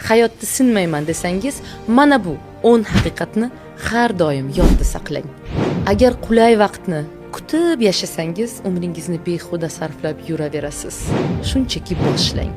hayotda sinmayman desangiz, mana bu 10 haqiqatni har doim yodda saqlang. Agar qulay vaqtni kutib yashasangiz, umringizni behuda sarflab yuraverasiz. Shunchaki boshlang.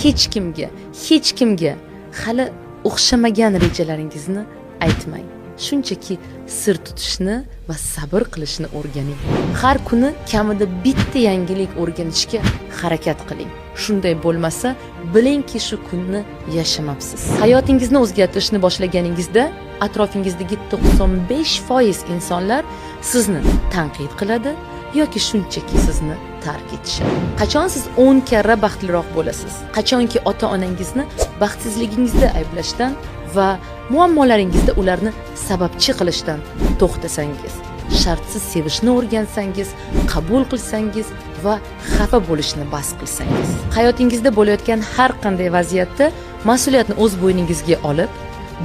Hech kimga hali o'xshamagan rejalaringizni aytmang. Shunchaki sir tutishni va sabr qilishni o'rganing. Har kuni kamida bitta yangilik o'rganishga harakat qiling. Shunday bo'lmasa, bilingki shu kunni yashamabsiz. Hayotingizni o'zgartirishni boshlaganingizda atrofingizdagi 95% insonlar sizni tanqid qiladi yoki shunchaki sizni tark etishadi. Qachon siz 10 karra baxtliroq bo'lasiz? Qachonki ota-onangizni baxtsizligingizda ayblashdan va muammolaringizda ularni sababchi qilishdan to'xtasangiz, shartsiz sevishni o'rgansangiz, qabul qilsangiz va xafa bo'lishni bas qilsangiz. Hayotingizda bo'layotgan har qanday vaziyatda mas'uliyatni o'z bo'yningizga olib,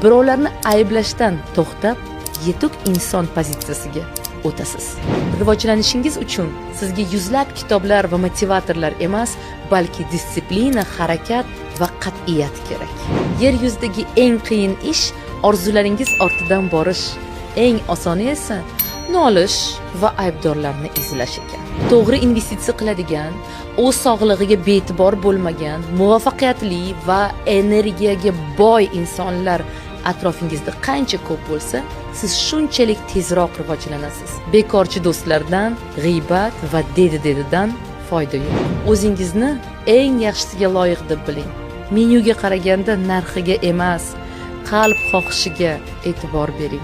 birovlarni ayblashdan to'xtab, yetuk inson pozitsiyasiga o'tasiz. Rivojlanishingiz uchun sizga yuzlab kitoblar va motivatorlar emas, balki disiplina, harakat va qat'iyat kerak. Yer yuzidagi eng qiyin ish orzularingiz ortidan borish, eng osoni esa nolish va aybdorlarni izlash ekan. To'g'ri investitsiya qiladigan, o'z sog'lig'iga be'tibor bo'lmagan, muvaffaqiyatli va energiyaga boy insonlar atrofingizda qancha ko'p bo'lsa, siz shunchalik tezroq rivojlanasiz. Bekorchi do'stlardan, g'iybat va dedidan foyda yo'q. O'zingizni eng yaxshisiga loyiq deb biling. Menyuga qaraganda narxiga emas, qalb xohishiga e'tibor bering.